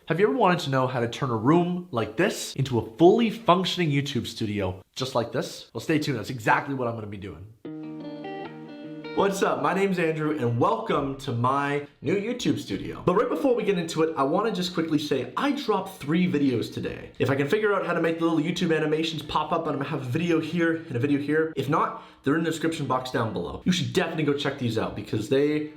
Have you ever wanted to know how to turn a room like this into a fully functioning YouTube studio just like this? Well, stay tuned. That's exactly what I'm going to be doing. What's up? My name's Andrew and welcome to my new YouTube studio. But right before we get into it, I want to just quickly say I dropped 3 videos today. If I can figure out how to make the little YouTube animations pop up, I'm gonna have a video here and a video here. If not, they're in the description box down below. You should definitely go check these out because they're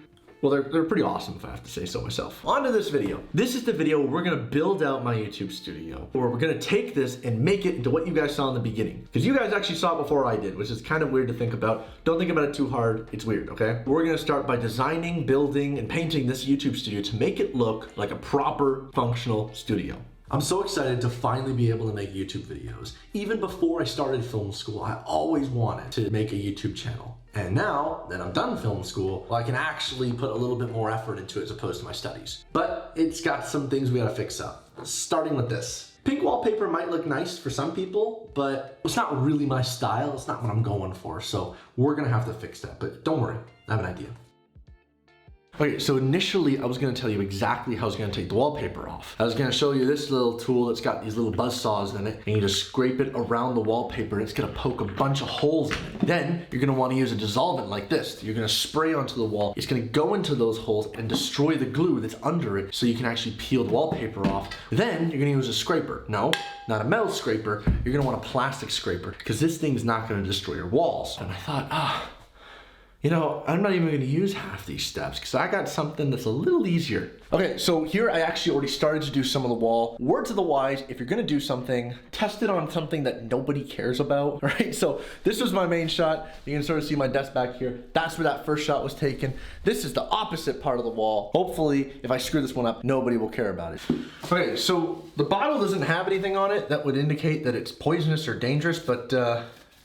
pretty awesome, if I have to say so myself. On to this video. This is the video where we're gonna build out my YouTube studio, where we're gonna take this and make it into what you guys saw in the beginning. Because you guys actually saw it before I did, which is kind of weird to think about. Don't think about it too hard, it's weird, okay? We're gonna start by designing, building, and painting this YouTube studio to make it look like a proper, functional studio. I'm so excited to finally be able to make YouTube videos. Even before I started film school, I always wanted to make a YouTube channel. And now that I'm done film school, well, I can actually put a little bit more effort into it as opposed to my studies. But it's got some things we gotta fix up. Starting with this. Pink wallpaper might look nice for some people, but it's not really my style. It's not what I'm going for. So we're gonna have to fix that, but don't worry, I have an idea. Okay, so initially I was gonna tell you exactly how I was gonna take the wallpaper off. I was gonna show you this little tool that's got these little buzz saws in it, and you just scrape it around the wallpaper and it's gonna poke a bunch of holes in it. Then you're gonna wanna use a dissolvent like this. You're gonna spray onto the wall. It's gonna go into those holes and destroy the glue that's under it so you can actually peel the wallpaper off. Then you're gonna use a scraper. No, not a metal scraper. You're gonna want a plastic scraper because this thing's not gonna destroy your walls. And I thought, you know, I'm not even gonna use half these steps because I got something that's a little easier. Okay, so here I actually already started to do some of the wall. Word to the wise, if you're gonna do something, test it on something that nobody cares about, right? So this was my main shot. You can sort of see my desk back here. That's where that first shot was taken. This is the opposite part of the wall. Hopefully, if I screw this one up, nobody will care about it. Okay, so the bottle doesn't have anything on it that would indicate that it's poisonous or dangerous, but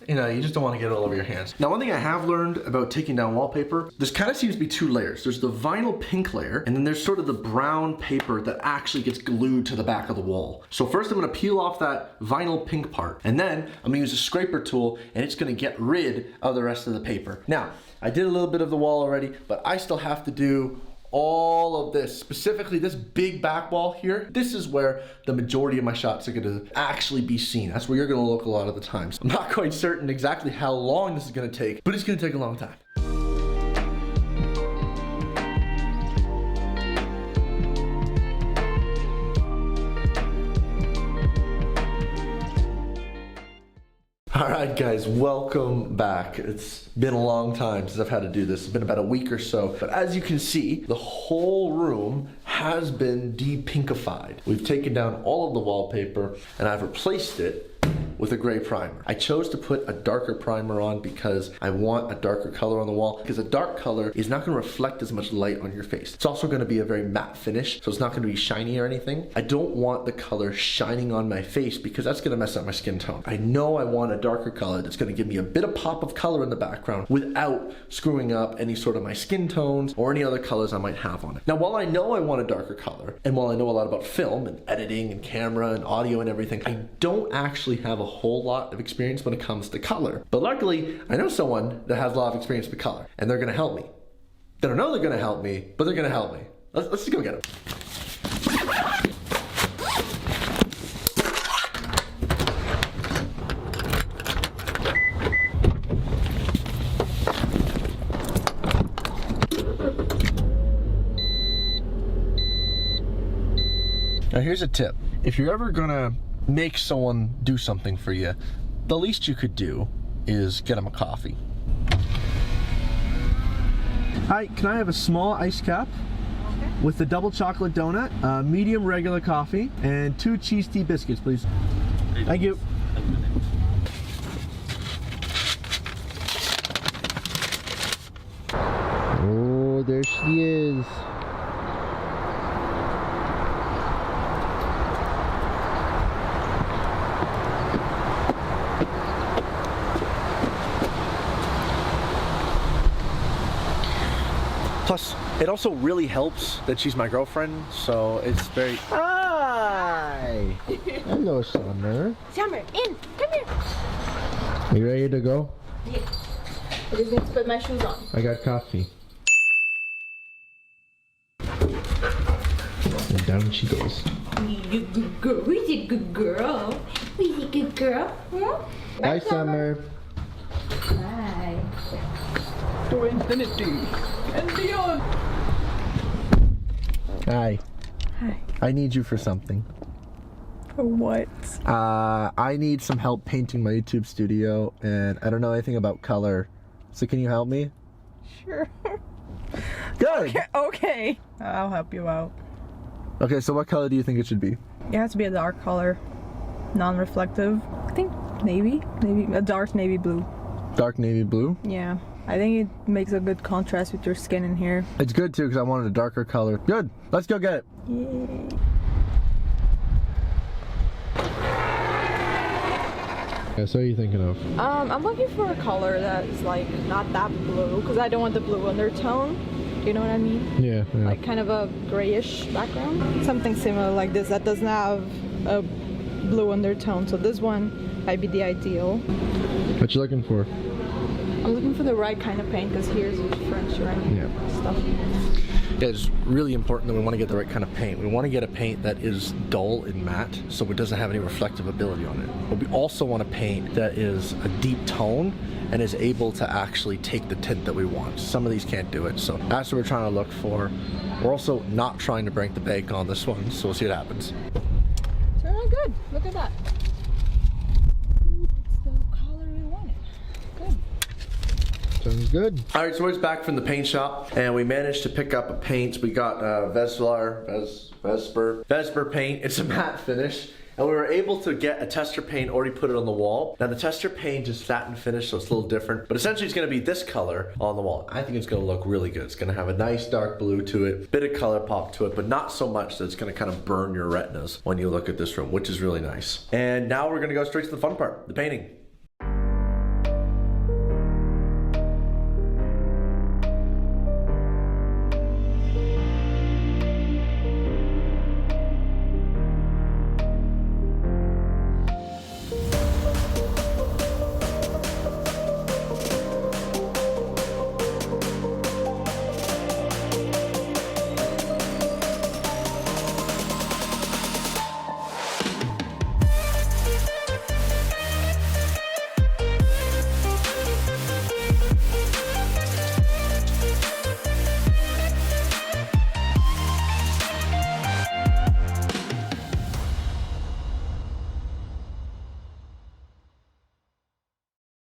you know, you just don't want to get it all over your hands. Now, one thing I have learned about taking down wallpaper, this kind of seems to be 2 layers. There's the vinyl pink layer, and then there's sort of the brown paper that actually gets glued to the back of the wall. So first I'm gonna peel off that vinyl pink part, and then I'm gonna use a scraper tool, and it's gonna get rid of the rest of the paper. Now, I did a little bit of the wall already, but I still have to do all of this, specifically this big back wall here. This is where the majority of my shots are gonna actually be seen. That's where you're gonna look a lot of the times. I'm not quite certain exactly how long this is gonna take, but it's gonna take a long time. All right, guys, welcome back. It's been a long time since I've had to do this. It's been about a week or so. But as you can see, the whole room has been de-pinkified. We've taken down all of the wallpaper and I've replaced it with a gray primer. I chose to put a darker primer on because I want a darker color on the wall, because a dark color is not gonna reflect as much light on your face. It's also gonna be a very matte finish, so it's not gonna be shiny or anything. I don't want the color shining on my face because that's gonna mess up my skin tone. I know I want a darker color that's gonna give me a bit of pop of color in the background without screwing up any sort of my skin tones or any other colors I might have on it. Now, while I know I want a darker color, and while I know a lot about film and editing and camera and audio and everything, I don't actually have a whole lot of experience when it comes to color. But luckily, I know someone that has a lot of experience with color, and they're gonna help me. They don't know they're gonna help me, but they're gonna help me. Let's just go get them. Now here's a tip. If you're ever gonna make someone do something for you, the least you could do is get them a coffee. Hi, can I have a small ice cap with the double chocolate donut, medium regular coffee, and 2 cheese tea biscuits, please? Thank you. Oh, there she is. Plus, it also really helps that she's my girlfriend, so it's very... Hi! Hello, Summer. Summer, in! Come here! Are you ready to go? Yeah. I just need to put my shoes on. I got coffee. Down she goes. You good girl. Who's a good girl? Who's a good girl? Huh? Bye, Summer. Bye. To infinity and beyond. Hi. Hi. I need you for something. For what? I need some help painting my YouTube studio, and I don't know anything about color. So can you help me? Sure. Good. Okay. I'll help you out. Okay, so what color do you think it should be? It has to be a dark color. Non-reflective. I think maybe a dark navy blue. Dark navy blue. Yeah. I think it makes a good contrast with your skin and hair. It's good too because I wanted a darker color. Good. Let's go get it. Yay. Yeah, so what are you thinking of? I'm looking for a color that's like not that blue because I don't want the blue undertone. You know what I mean? Yeah. Like kind of a grayish background. Something similar like this that doesn't have a blue undertone. So this one might be the ideal. What you looking for? I'm looking for the right kind of paint because here's French, right? Yeah. Stuff. Yeah, it's really important that we want to get the right kind of paint. We want to get a paint that is dull and matte, so it doesn't have any reflective ability on it. But we also want a paint that is a deep tone and is able to actually take the tint that we want. Some of these can't do it, so that's what we're trying to look for. We're also not trying to break the bank on this one, so we'll see what happens. Turned out good. Look at that. It's the color we wanted. Good. Sounds good. All right, so we're back from the paint shop, and we managed to pick up a paint. We got Vesper paint. It's a matte finish. And we were able to get a tester paint, already put it on the wall. Now the tester paint is satin finish, so it's a little different, but essentially it's gonna be this color on the wall. I think it's gonna look really good. It's gonna have a nice dark blue to it, bit of color pop to it, but not so much that it's gonna kind of burn your retinas when you look at this room, which is really nice. And now we're gonna go straight to the fun part, the painting.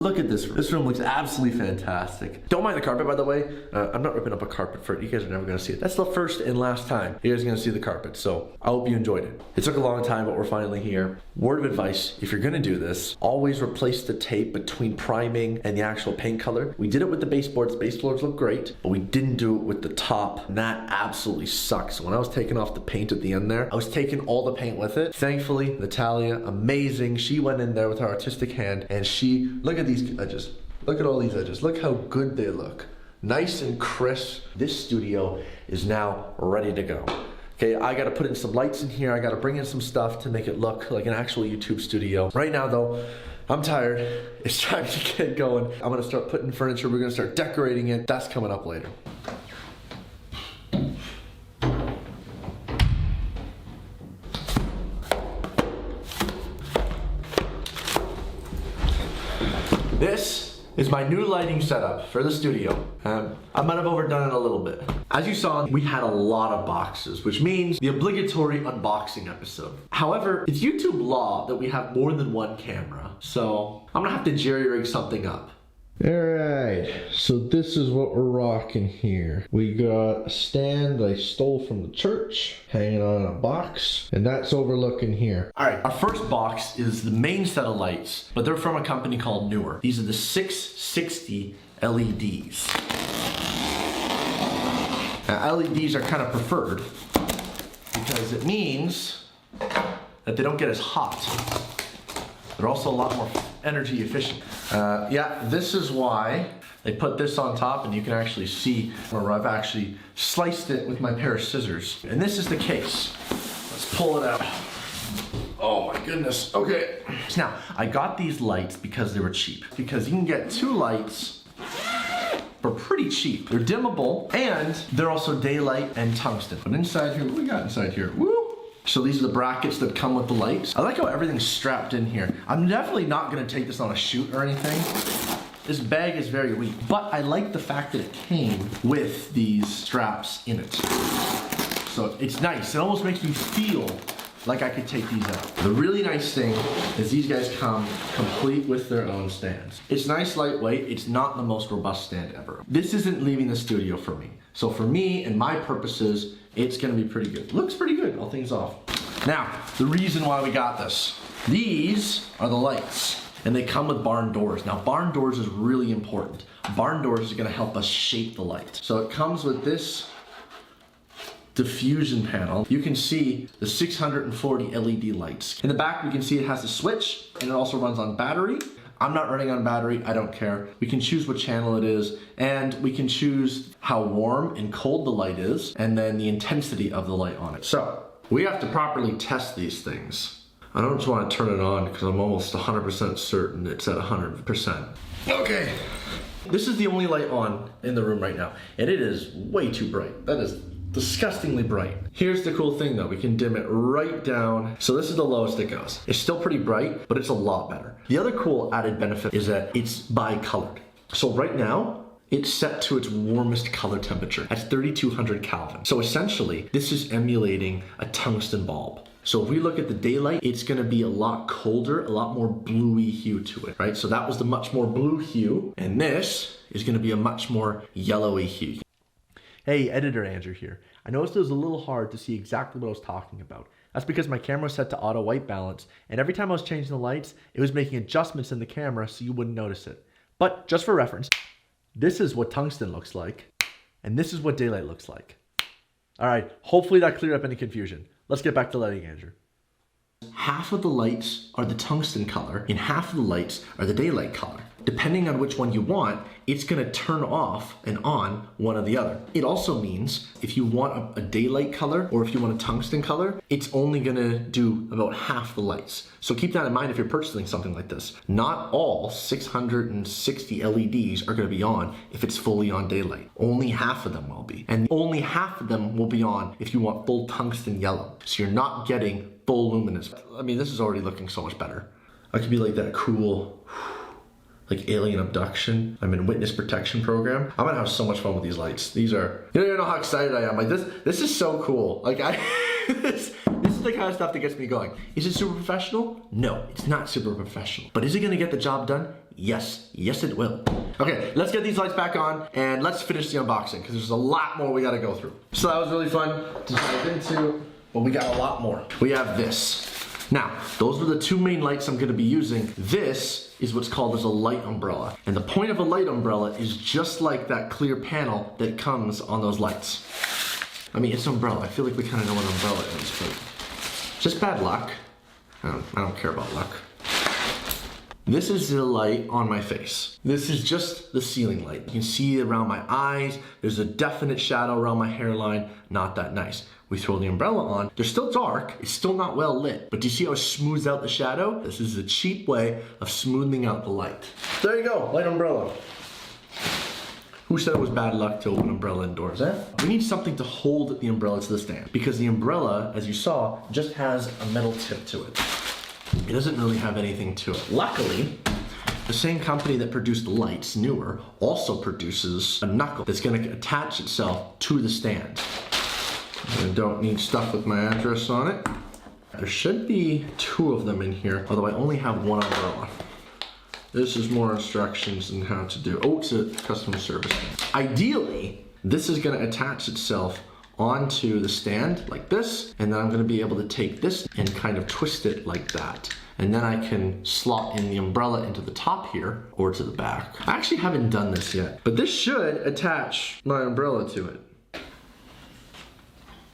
Look at this room. This room looks absolutely fantastic. Don't mind the carpet, by the way. I'm not ripping up a carpet for it. You guys are never gonna see it. That's the first and last time you guys are gonna see the carpet. So I hope you enjoyed it. It took a long time, but we're finally here. Word of advice, if you're gonna do this, always replace the tape between priming and the actual paint color. We did it with the baseboards. Baseboards look great, but we didn't do it with the top, and that absolutely sucks. When I was taking off the paint at the end there, I was taking all the paint with it. Thankfully, Natalia, amazing. She went in there with her artistic hand, and she, look at these edges. Look at all these edges. Look how good they look. Nice and crisp. This studio is now ready to go. Okay, I gotta put in some lights in here. I gotta bring in some stuff to make it look like an actual YouTube studio. Right now though, I'm tired. It's time to get going. I'm gonna start putting furniture. We're gonna start decorating it. That's coming up later. This is my new lighting setup for the studio. I might have overdone it a little bit. As you saw, we had a lot of boxes, which means the obligatory unboxing episode. However, it's YouTube law that we have more than one camera, so I'm gonna have to jerry-rig something up. Alright, so this is what we're rocking here. We got a stand I stole from the church, hanging on a box, and that's overlooking here. Alright, our first box is the main set of lights, but they're from a company called Neewer. These are the 660 LEDs. Now, LEDs are kind of preferred because it means that they don't get as hot. They're also a lot more energy efficient. Yeah, this is why they put this on top, and you can actually see where I've actually sliced it with my pair of scissors. And this is the case. Let's pull it out. Oh my goodness, okay. Now, I got these lights because they were cheap. Because you can get 2 lights for pretty cheap. They're dimmable, and they're also daylight and tungsten. But inside here, what do we got inside here? Woo! So these are the brackets that come with the lights. I like how everything's strapped in here. I'm definitely not gonna take this on a shoot or anything. This bag is very weak, but I like the fact that it came with these straps in it. So it's nice. It almost makes me feel like I could take these out. The really nice thing is these guys come complete with their own stands. It's nice, lightweight. It's not the most robust stand ever. This isn't leaving the studio for me. So for me and my purposes, it's gonna be pretty good. Looks pretty good, all things off. Now, the reason why we got this. These are the lights. And they come with barn doors. Now, barn doors is really important. Barn doors is gonna help us shape the light. So it comes with this diffusion panel. You can see the 640 LED lights. In the back, we can see it has a switch, and it also runs on battery. I'm not running on battery, I don't care. We can choose what channel it is, and we can choose how warm and cold the light is, and then the intensity of the light on it. So, we have to properly test these things. I don't just want to turn it on because I'm almost 100% certain it's at 100%. Okay. This is the only light on in the room right now, and it is way too bright. That is disgustingly bright. Here's the cool thing though, we can dim it right down. So this is the lowest it goes. It's still pretty bright, but it's a lot better. The other cool added benefit is that it's bi-colored. So right now, it's set to its warmest color temperature at 3200 Kelvin. So essentially, this is emulating a tungsten bulb. So if we look at the daylight, it's gonna be a lot colder, a lot more bluey hue to it, right? So that was the much more blue hue, and this is gonna be a much more yellowy hue. Hey, Editor Andrew here. I noticed it was a little hard to see exactly what I was talking about. That's because my camera was set to auto white balance, and every time I was changing the lights, it was making adjustments in the camera so you wouldn't notice it. But just for reference, this is what tungsten looks like, and this is what daylight looks like. All right, hopefully that cleared up any confusion. Let's get back to lighting, Andrew. Half of the lights are the tungsten color, and half of the lights are the daylight color. Depending on which one you want, it's gonna turn off and on one or the other. It also means if you want a daylight color or if you want a tungsten color, it's only gonna do about half the lights. So keep that in mind if you're purchasing something like this. Not all 660 LEDs are gonna be on if it's fully on daylight. Only half of them will be. And only half of them will be on if you want full tungsten yellow. So you're not getting full luminous. I mean, this is already looking so much better. I could be like that cool, like alien abduction. I'm in witness protection program. I'm gonna have so much fun with these lights. These are, you don't even know how excited I am. Like this is so cool. Like this is the kind of stuff that gets me going. Is it super professional? No, it's not super professional. But is it gonna get the job done? Yes, yes it will. Okay, let's get these lights back on and let's finish the unboxing because there's a lot more we gotta go through. So that was really fun to dive into, but we got a lot more. We have this. Now, those are the two main lights I'm gonna be using. This is what's called as a light umbrella. And the point of a light umbrella is just like that clear panel that comes on those lights. I mean, it's an umbrella. I feel like we kind of know what an umbrella is, but just bad luck. I don't care about luck. This is the light on my face. This is just the ceiling light. You can see around my eyes. There's a definite shadow around my hairline. Not that nice. We throw the umbrella on. They're still dark. It's still not well lit. But do you see how it smooths out the shadow? This is a cheap way of smoothing out the light. There you go, light umbrella. Who said it was bad luck to open an umbrella indoors, eh? We need something to hold the umbrella to the stand because the umbrella, as you saw, just has a metal tip to it. It doesn't really have anything to it. Luckily, the same company that produced the lights, Neewer, also produces a knuckle that's gonna attach itself to the stand. I don't need stuff with my address on it. There should be two of them in here, although I only have one umbrella. This is more instructions on how to do. Oh, it's a customer service thing. Ideally, this is gonna attach itself onto the stand like this, and then I'm gonna be able to take this and kind of twist it like that. And then I can slot in the umbrella into the top here or to the back. I actually haven't done this yet, but this should attach my umbrella to it.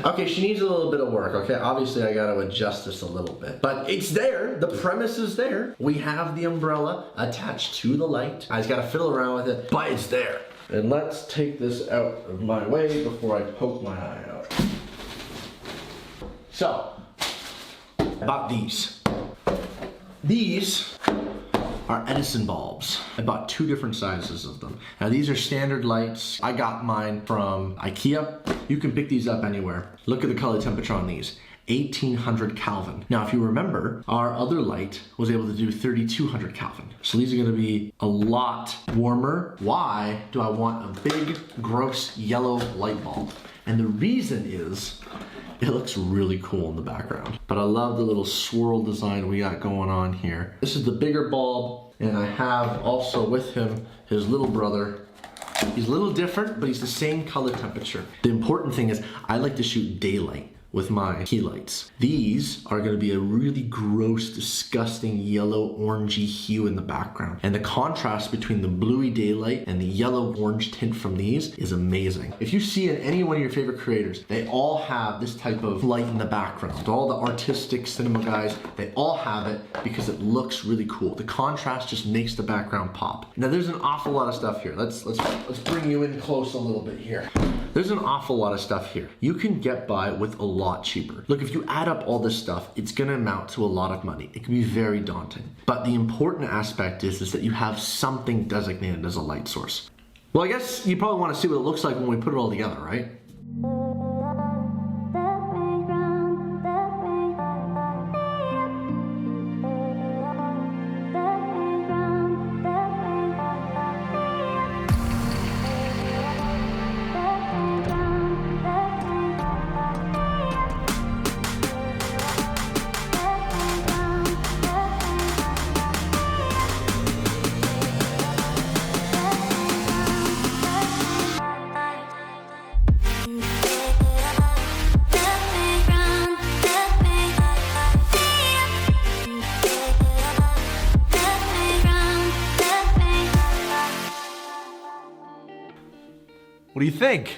Okay, she needs a little bit of work, okay? Obviously, I gotta adjust this a little bit. But it's there, the premise is there. We have the umbrella attached to the light. I just gotta fiddle around with it, but it's there. And let's take this out of my way before I poke my eye out. So, I bought these. These are Edison bulbs. I bought two different sizes of them. Now these are standard lights. I got mine from IKEA. You can pick these up anywhere. Look at the color temperature on these. 1800 Kelvin. Now, if you remember, our other light was able to do 3200 Kelvin. So these are gonna be a lot warmer. Why do I want a big, gross yellow light bulb? And the reason is, it looks really cool in the background. But I love the little swirl design we got going on here. This is the bigger bulb, and I have also with him his little brother. He's a little different, but he's the same color temperature. The important thing is I like to shoot daylight with my key lights. These are gonna be a really gross, disgusting yellow orangey hue in the background. And the contrast between the bluey daylight and the yellow orange tint from these is amazing. If you see in any one of your favorite creators, they all have this type of light in the background. All the artistic cinema guys, they all have it because it looks really cool. The contrast just makes the background pop. Now there's an awful lot of stuff here. Let's bring you in close a little bit here. There's an awful lot of stuff here. You can get by with a lot cheaper. Look, if you add up all this stuff, it's gonna amount to a lot of money. It can be very daunting. But the important aspect is that you have something designated as a light source. Well, I guess you probably wanna see what it looks like when we put it all together, right? What do you think?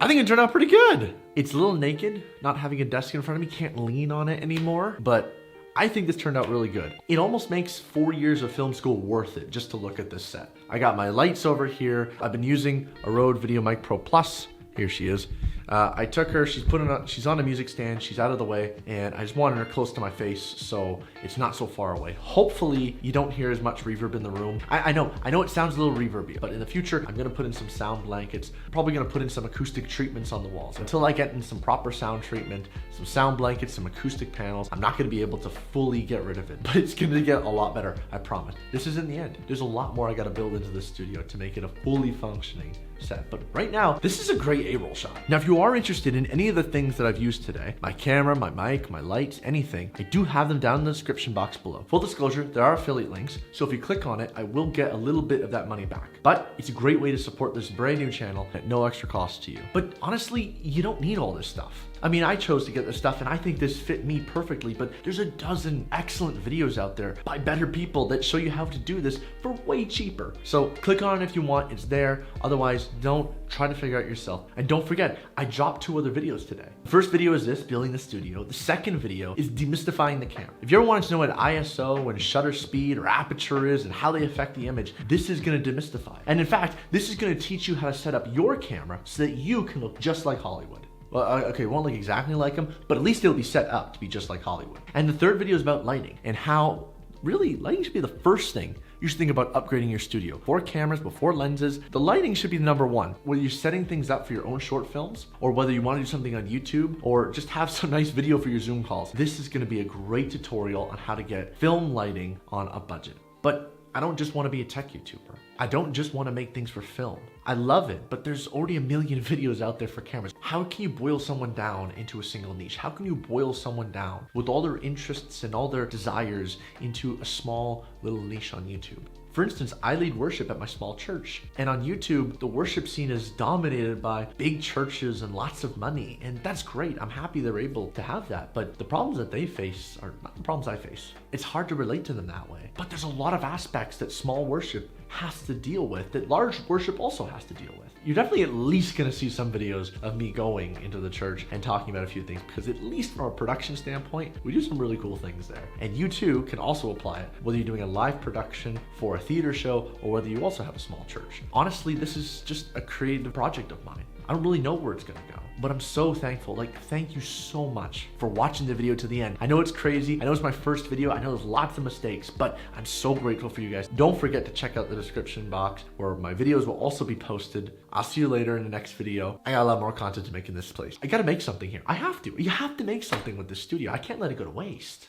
I think it turned out pretty good. It's a little naked, not having a desk in front of me, can't lean on it anymore, but I think this turned out really good. It almost makes 4 years of film school worth it just to look at this set. I got my lights over here. I've been using a Rode VideoMic Pro Plus. Here she is. I took her, she's on a music stand, she's out of the way, and I just wanted her close to my face so it's not so far away. Hopefully you don't hear as much reverb in the room. I know it sounds a little reverby, but in the future, I'm gonna put in some sound blankets, probably gonna put in some acoustic treatments on the walls. Until I get in some proper sound treatment, some sound blankets, some acoustic panels, I'm not gonna be able to fully get rid of it, but it's gonna get a lot better, I promise. This isn't the end. There's a lot more I gotta build into this studio to make it a fully functioning set. But right now, this is a great A-roll shot. Now, if you are interested in any of the things that I've used today, my camera, my mic, my lights, anything, I do have them down in the description box below. Full disclosure, there are affiliate links, so if you click on it, I will get a little bit of that money back. But it's a great way to support this brand new channel at no extra cost to you. But honestly, you don't need all this stuff. I mean, I chose to get this stuff and I think this fit me perfectly, but there's a dozen excellent videos out there by better people that show you how to do this for way cheaper. So click on it if you want, it's there. Otherwise, don't try to figure out yourself. And don't forget, I dropped 2 other videos today. The first video is this, building the studio. The second video is demystifying the camera. If you ever wanted to know what ISO and shutter speed or aperture is and how they affect the image, this is gonna demystify. And in fact, this is gonna teach you how to set up your camera so that you can look just like Hollywood. Well, okay, it won't look exactly like them, but at least it'll be set up to be just like Hollywood. And the third video is about lighting and how really lighting should be the first thing you should think about upgrading your studio. Before cameras, before lenses, the lighting should be number one. Whether you're setting things up for your own short films or whether you want to do something on YouTube or just have some nice video for your Zoom calls, this is gonna be a great tutorial on how to get film lighting on a budget. But I don't just want to be a tech YouTuber. I don't just want to make things for film. I love it, but there's already a million videos out there for cameras. How can you boil someone down into a single niche? How can you boil someone down with all their interests and all their desires into a small little niche on YouTube? For instance, I lead worship at my small church, and on YouTube, the worship scene is dominated by big churches and lots of money, and that's great. I'm happy they're able to have that, but the problems that they face are not the problems I face. It's hard to relate to them that way, but there's a lot of aspects that small worship has to deal with that large worship also has to deal with. You're definitely at least gonna see some videos of me going into the church and talking about a few things, because at least from a production standpoint, we do some really cool things there. And you too can also apply it, whether you're doing a live production for a theater show or whether you also have a small church. Honestly, this is just a creative project of mine. I don't really know where it's gonna go, but I'm so thankful. Like, thank you so much for watching the video to the end. I know it's crazy. I know it's my first video. I know there's lots of mistakes, but I'm so grateful for you guys. Don't forget to check out the description box where my videos will also be posted. I'll see you later in the next video. I got a lot more content to make in this place. I gotta make something here. I have to. You have to make something with this studio. I can't let it go to waste.